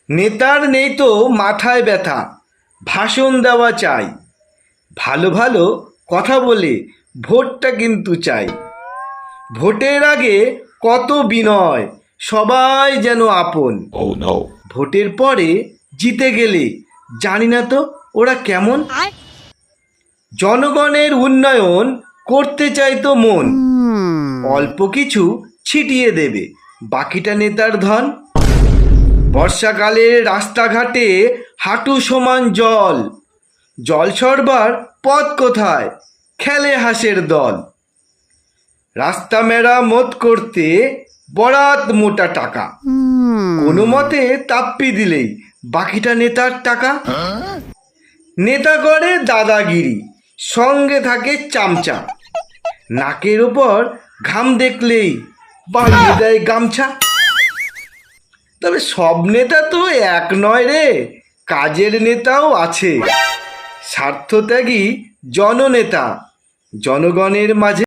নেতার নেই তো মাথায় ব্যথা, ভাষণ দেওয়া চাই, ভালো ভালো কথা বলে ভোটটা কিন্তু চাই। ভোটের আগে কত বিনয়, সবাই যেন আপন। Oh no. ভোটের পরে জিতে গেলে জানি না তো ওরা কেমন। জনগণের উন্নয়ন করতে চাইতো মন, অল্প কিছু ছিটিয়ে দেবে, বাকিটা নেতার ধন। বর্ষাকালে রাস্তাঘাটে হাঁটু সমান জল, জল সরবার পথ কোথায়, খেলে হাঁসের দল। রাস্তা মেরামত করতে বরাত মোটা টাকা, কোনো মতে তাপ্পি দিলেই বাকিটা নেতার টাকা। নেতা করে দাদাগিরি, সঙ্গে থাকে চামচা, নাকের ওপর ঘাম দেখলেই বাড়িয়ে দেয় গামছা। তবে সব নেতা তো এক নয় রে, কাজের নেতাও আছে, স্বার্থত্যাগী জননেতা, জনগণের মাঝে